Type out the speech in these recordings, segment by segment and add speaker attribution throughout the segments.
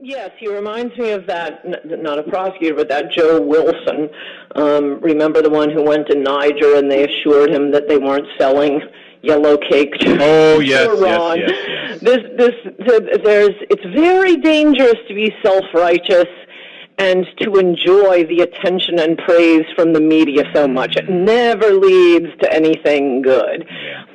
Speaker 1: Yes, he reminds me of that, not a prosecutor, but that Joe Wilson. Remember the one who went to Niger and they assured him that they weren't selling yellow cake to
Speaker 2: Oh, yes,
Speaker 1: Iran.
Speaker 2: yes.
Speaker 1: It's very dangerous to be self-righteous and to enjoy the attention and praise from the media so much. It never leads to anything good.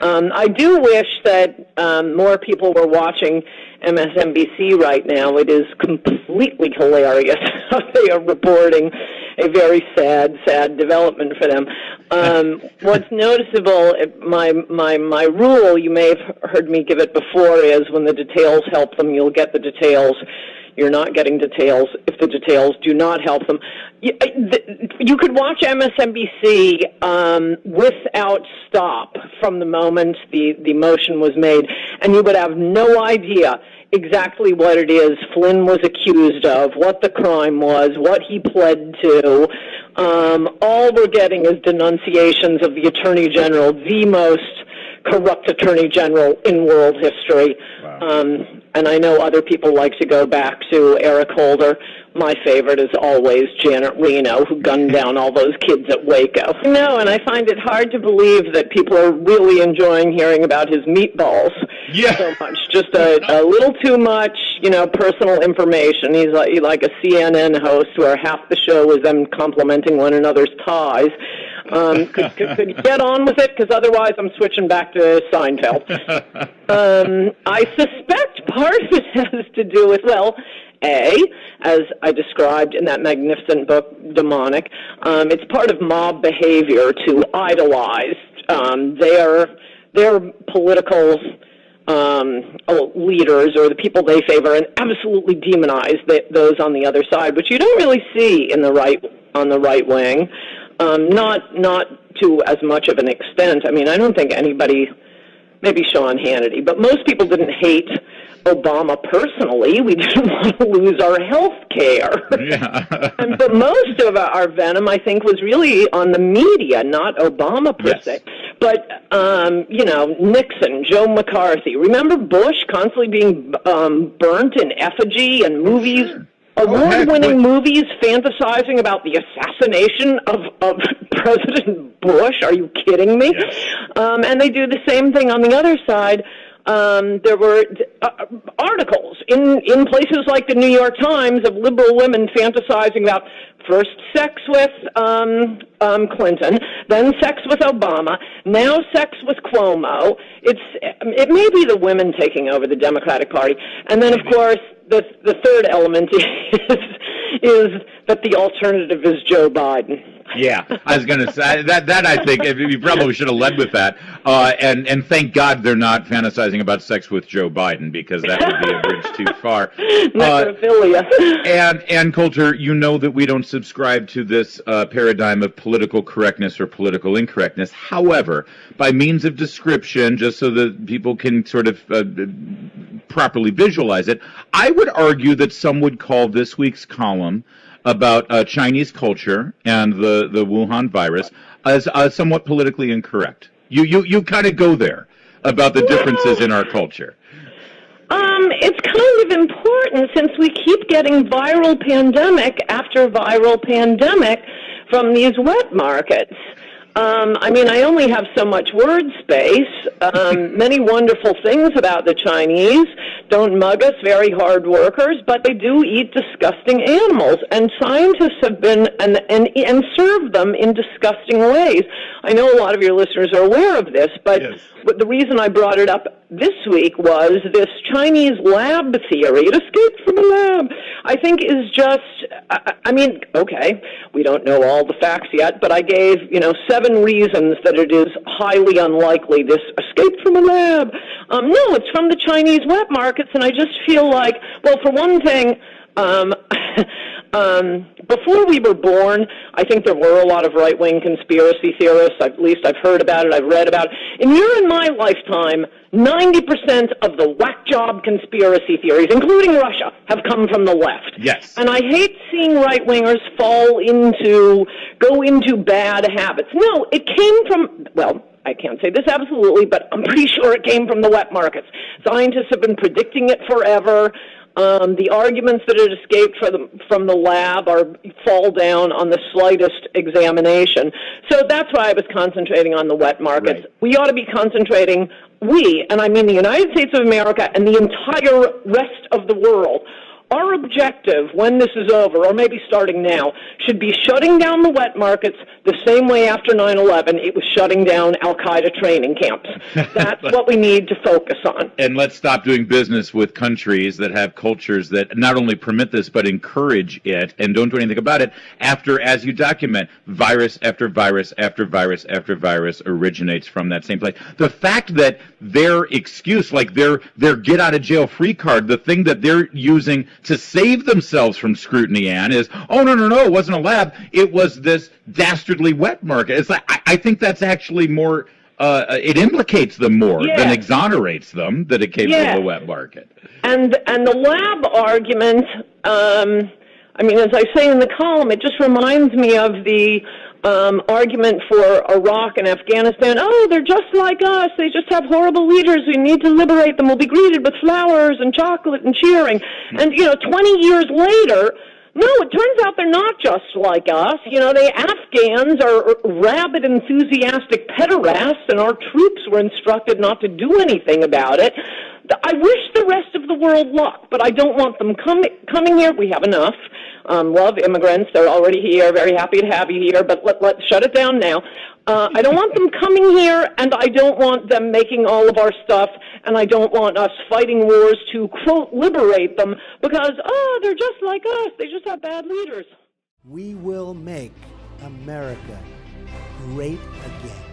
Speaker 1: I do wish that more people were watching MSNBC right now. It is completely hilarious how they are reporting a very sad development for them. What's noticeable, my rule, you may have heard me give it before, is when the details help them, you'll get the details. You're not getting details if the details do not help them. You could watch MSNBC without stop from the moment the motion was made, and you would have no idea exactly what it is Flynn was accused of, what the crime was, what he pled to. All we're getting is denunciations of the Attorney General, the most corrupt Attorney General in world history. Wow. And I know other people like to go back to Eric Holder. My favorite is always Janet Reno, who gunned down all those kids at Waco. No, and I find it hard to believe that people are really enjoying hearing about his meatballs so much. Just a little too much, personal information. He's like a CNN host where half the show is them complimenting one another's ties. Could you get on with it? Because otherwise I'm switching back to Seinfeld. I suspect part of it has to do with, as I described in that magnificent book, Demonic, it's part of mob behavior to idolize their political leaders or the people they favor and absolutely demonize those on the other side, which you don't really see on the right wing. Not to as much of an extent. I mean, I don't think anybody, maybe Sean Hannity, but most people didn't hate Obama personally. We didn't want to lose our health care. Yeah. But most of our venom, I think, was really on the media, not Obama per se. But, Nixon, Joe McCarthy. Remember Bush constantly being burnt in effigy and movies? Sure. Award-winning movies fantasizing about the assassination of President Bush. Are you kidding me? Yes. And they do the same thing on the other side. There were articles in places like the New York Times of liberal women fantasizing about first sex with Clinton, then sex with Obama, now sex with Cuomo. It may be the women taking over the Democratic Party. And then, of course, the third element is that the alternative is Joe Biden.
Speaker 2: Yeah, I was going to say that I think you probably should have led with that. And thank God they're not fantasizing about sex with Joe Biden, because that would be a bridge too far.
Speaker 1: Necrophilia.
Speaker 2: And Coulter, you know that we don't subscribe to this paradigm of political correctness or political incorrectness. However, by means of description, just so that people can sort of properly visualize it, I would argue that some would call this week's column about Chinese culture and the Wuhan virus as somewhat politically incorrect. You kind of go there about the differences in our culture.
Speaker 1: It's kind of important since we keep getting viral pandemic after viral pandemic from these wet markets. I only have so much word space. Many wonderful things about the Chinese. Don't mug us, very hard workers, but they do eat disgusting animals. And scientists have been and serve them in disgusting ways. I know a lot of your listeners are aware of this, but the reason I brought it up this week was this Chinese lab theory. It escaped from a lab. I think is just, we don't know all the facts yet, but I gave, 7 reasons that it is highly unlikely this escaped from a lab. No, it's from the Chinese wet markets, and I just feel like, well, for one thing, before we were born, I think there were a lot of right-wing conspiracy theorists. At least I've heard about it, I've read about it. In your and my lifetime, 90% of the whack job conspiracy theories, including Russia, have come from the left.
Speaker 2: Yes.
Speaker 1: And I hate seeing right-wingers go into bad habits. No, it came from, I can't say this absolutely, but I'm pretty sure it came from the wet markets. Scientists have been predicting it forever. The arguments that had escaped from the lab fall down on the slightest examination. So that's why I was concentrating on the wet markets.
Speaker 2: Right.
Speaker 1: We ought to be concentrating, and I mean the United States of America and the entire rest of the world. Our objective, when this is over, or maybe starting now, should be shutting down the wet markets the same way after 9/11 it was shutting down al-Qaeda training camps. That's what we need to focus on.
Speaker 2: And let's stop doing business with countries that have cultures that not only permit this, but encourage it and don't do anything about it after, as you document, virus after virus after virus after virus originates from that same place. The fact that their excuse, like their get-out-of-jail-free card, the thing that they're using to save themselves from scrutiny, Ann, is, oh, no, it wasn't a lab. It was this dastardly wet market. It's like, I think that's actually more, it implicates them more than exonerates them that it came from the wet market.
Speaker 1: And the lab argument, I mean, as I say in the column, it just reminds me of the argument for Iraq and Afghanistan. Oh, they're just like us. They just have horrible leaders. We need to liberate them. We'll be greeted with flowers and chocolate and cheering. And, 20 years later, no, it turns out they're not just like us. The Afghans are rabid, enthusiastic pederasts, and our troops were instructed not to do anything about it. I wish the rest of the world luck, but I don't want them coming here. We have enough. Love immigrants. They're already here. Very happy to have you here, but let's shut it down now. I don't want them coming here, and I don't want them making all of our stuff, and I don't want us fighting wars to, quote, liberate them because, they're just like us. They just have bad leaders.
Speaker 3: We will make America great again.